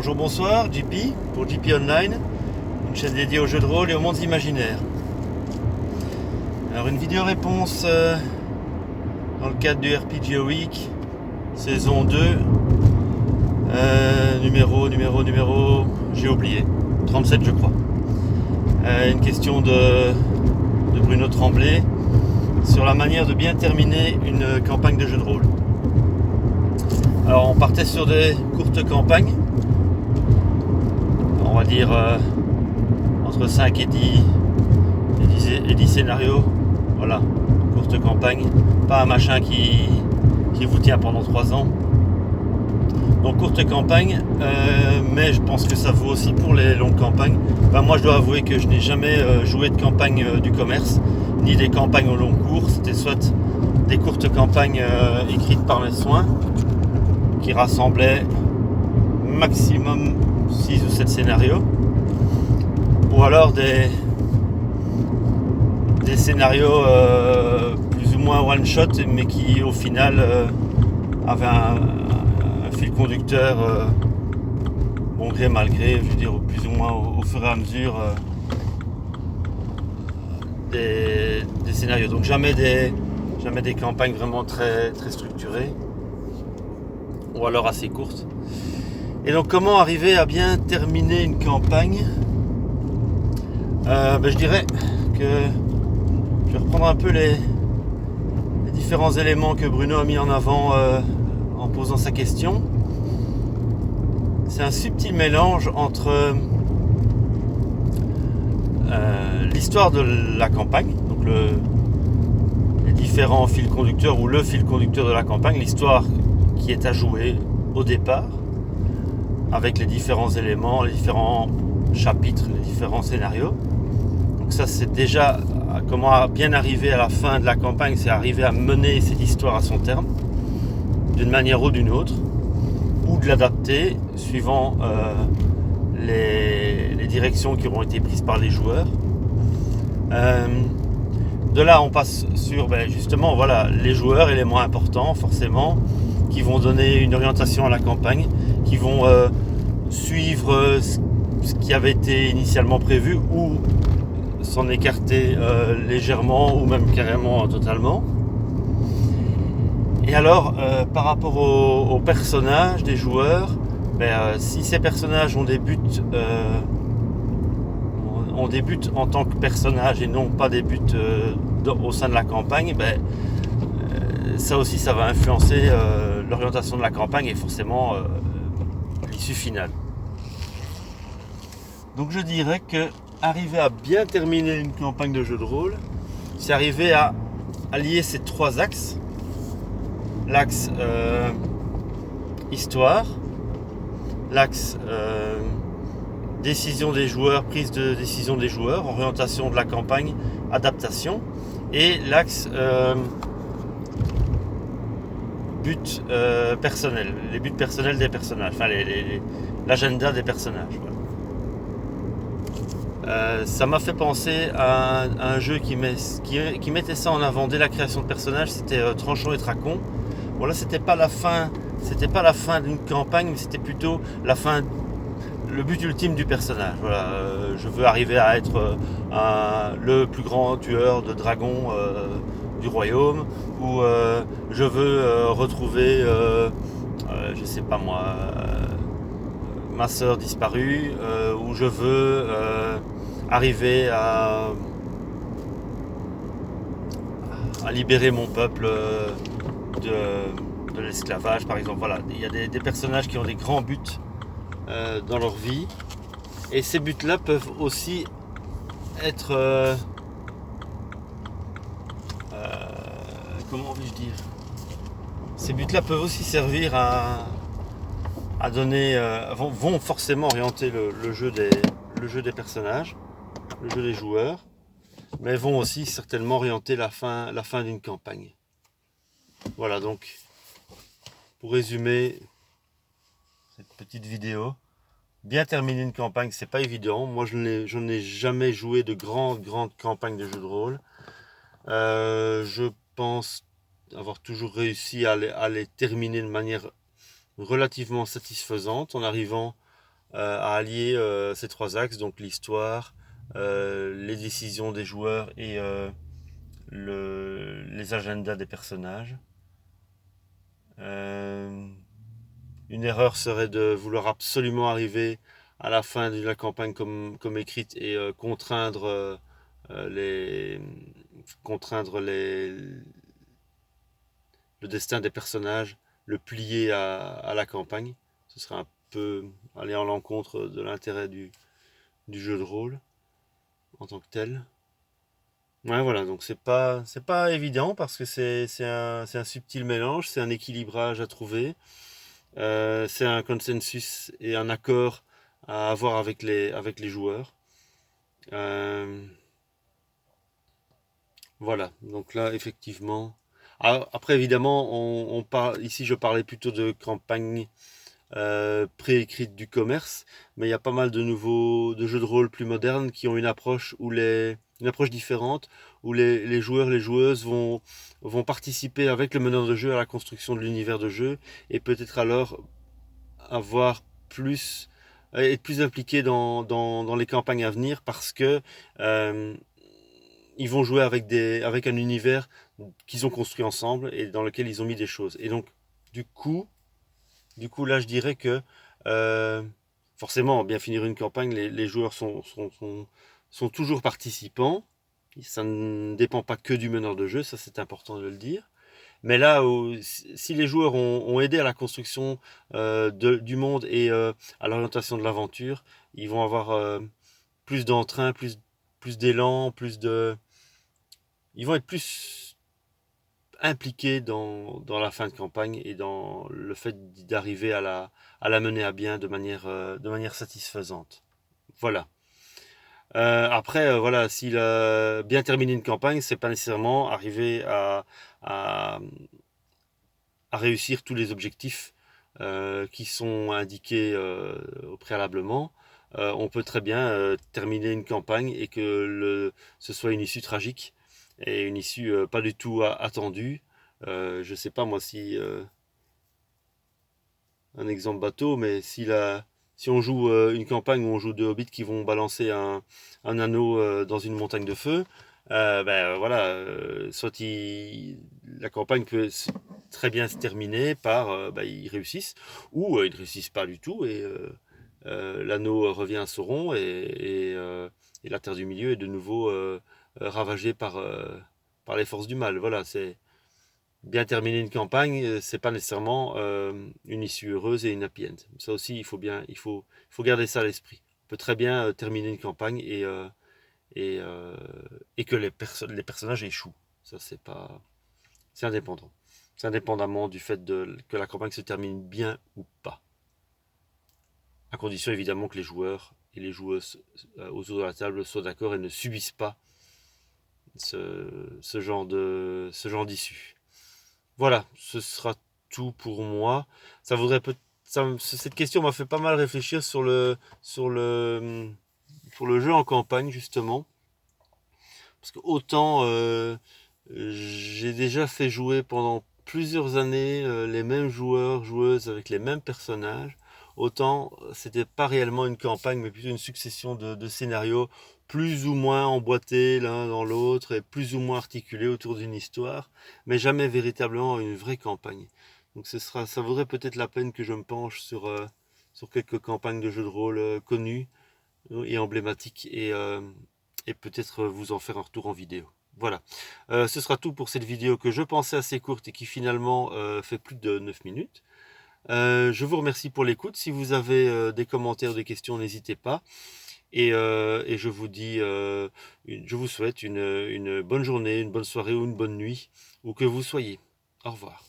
Bonjour, bonsoir, JP pour JP Online, une chaîne dédiée aux jeux de rôle et aux mondes imaginaires. Alors une vidéo réponse dans le cadre du RPG Week, saison 2, numéro, j'ai oublié, 37 je crois. Une question de Bruno Tremblay sur la manière de bien terminer une campagne de jeu de rôle. Alors on partait sur des courtes campagnes, on va dire entre 5 et 10 scénarios, voilà, courte campagne, pas un machin qui vous tient pendant 3 ans. Donc courte campagne, mais je pense que ça vaut aussi pour les longues campagnes. Moi je dois avouer que je n'ai jamais joué de campagne du commerce, ni des campagnes au long cours, c'était soit des courtes campagnes écrites par mes soins, qui rassemblaient maximum 6 ou 7 scénarios, ou alors des scénarios plus ou moins one shot, mais qui au final avaient un fil conducteur, bon gré mal gré, je veux dire plus ou moins au fur et à mesure des scénarios. Donc jamais des campagnes vraiment très structurées, ou alors assez courtes. Et donc comment arriver à bien terminer une campagne? Je dirais que je vais reprendre un peu les différents éléments que Bruno a mis en avant en posant sa question. C'est un subtil mélange entre l'histoire de la campagne, donc les différents fils conducteurs ou le fil conducteur de la campagne, l'histoire qui est à jouer au départ, avec les différents éléments, les différents chapitres, les différents scénarios. Donc ça c'est déjà comment bien arriver à la fin de la campagne, c'est arriver à mener cette histoire à son terme, d'une manière ou d'une autre, ou de l'adapter suivant les directions qui auront été prises par les joueurs. De là on passe sur justement voilà, les joueurs, éléments importants forcément, qui vont donner une orientation à la campagne, qui vont suivre ce qui avait été initialement prévu ou s'en écarter légèrement ou même carrément totalement. Et alors par rapport aux personnages des joueurs, si ces personnages ont des buts en tant que personnages et non pas des buts au sein de la campagne, ça aussi ça va influencer l'orientation de la campagne et forcément l'issue finale. Donc je dirais que arriver à bien terminer une campagne de jeu de rôle, c'est arriver à allier ces 3 axes. L'axe histoire, l'axe décision des joueurs, prise de décision des joueurs, orientation de la campagne, adaptation, et l'axe but personnel, les buts personnels des personnages, enfin l'agenda des personnages. Voilà. Ça m'a fait penser à un jeu qui mettait ça en avant dès la création de personnages, c'était Tranchon et Tracon. Bon là c'était pas la fin d'une campagne, mais c'était plutôt la fin, le but ultime du personnage. Voilà, je veux arriver à être le plus grand tueur de dragons du royaume, ou je veux retrouver, je sais pas moi, ma sœur disparue, ou je veux arriver à libérer mon peuple de l'esclavage par exemple. Voilà, il y a des personnages qui ont des grands buts dans leur vie, et ces buts là peuvent aussi être comment puis-je dire, ces buts là peuvent aussi servir à donner vont forcément orienter le jeu des personnages, le jeu des joueurs, mais vont aussi certainement orienter la fin d'une campagne. Voilà, donc pour résumer cette petite vidéo, bien terminer une campagne, c'est pas évident. Moi je n'ai jamais joué de grandes campagnes de jeux de rôle. Je pense avoir toujours réussi à les terminer de manière relativement satisfaisante, en arrivant à allier ces trois axes, donc l'histoire, les décisions des joueurs et les agendas des personnages. Euh, une erreur serait de vouloir absolument arriver à la fin de la campagne comme écrite et les, contraindre le destin des personnages, le plier à la campagne. Ce serait un peu aller en l'encontre de l'intérêt du jeu de rôle en tant que tel. Ouais, voilà, donc c'est pas évident parce que c'est un subtil mélange, c'est un équilibrage à trouver, c'est un consensus et un accord à avoir avec les joueurs. Euh, voilà, donc là, effectivement. Ah, après, évidemment, ici je parlais plutôt de campagne préécrite du commerce, mais il y a pas mal de jeux de rôle plus modernes qui ont une approche différente, où les joueurs, les joueuses vont participer avec le meneur de jeu à la construction de l'univers de jeu et peut-être alors avoir plus être plus impliqués dans les campagnes à venir parce que euh, ils vont jouer avec un univers qu'ils ont construit ensemble et dans lequel ils ont mis des choses. Et donc, du coup, là, je dirais que euh, forcément, bien finir une campagne, les joueurs sont toujours participants. Ça ne dépend pas que du meneur de jeu, ça c'est important de le dire. Mais là, si les joueurs ont aidé à la construction du monde et à l'orientation de l'aventure, ils vont avoir plus d'entrain, plus d'élan, ils vont être plus impliqués dans la fin de campagne et dans le fait d'arriver à la mener à bien de manière satisfaisante. Voilà. Après, voilà, s'il a bien terminé une campagne, c'est pas nécessairement arriver à, à réussir tous les objectifs qui sont indiqués préalablement. On peut très bien terminer une campagne et que ce soit une issue tragique et une issue pas du tout attendue. Je sais pas moi si un exemple bateau, mais si on joue une campagne où on joue deux hobbits qui vont balancer un anneau dans une montagne de feu, ben voilà, la campagne peut très bien se terminer par ben, ils réussissent, ou ils ne réussissent pas du tout et l'anneau revient à Sauron et la Terre du Milieu est de nouveau ravagée par les forces du mal. Voilà, c'est bien terminer une campagne, c'est pas nécessairement une issue heureuse et une happy end. Ça aussi, il faut garder ça à l'esprit. On peut très bien terminer une campagne et, euh, et que les personnages échouent. Ça, c'est indépendant. C'est indépendamment du fait que la campagne se termine bien ou pas. À condition évidemment que les joueurs et les joueuses autour de la table soient d'accord et ne subissent pas ce genre d'issue. Voilà, ce sera tout pour moi. Ça voudrait peut cette question m'a fait pas mal réfléchir sur le jeu en campagne justement, parce que autant j'ai déjà fait jouer pendant plusieurs années les mêmes joueurs, joueuses avec les mêmes personnages, autant c'était pas réellement une campagne, mais plutôt une succession de scénarios plus ou moins emboîtés l'un dans l'autre et plus ou moins articulés autour d'une histoire, mais jamais véritablement une vraie campagne. Donc ça vaudrait peut-être la peine que je me penche sur quelques campagnes de jeux de rôle connues et emblématiques et peut-être vous en faire un retour en vidéo. Voilà, ce sera tout pour cette vidéo que je pensais assez courte et qui finalement fait plus de 9 minutes. Je vous remercie pour l'écoute. Si vous avez des commentaires, des questions, n'hésitez pas. Et je vous dis, je vous souhaite une bonne journée, une bonne soirée ou une bonne nuit, où que vous soyez. Au revoir.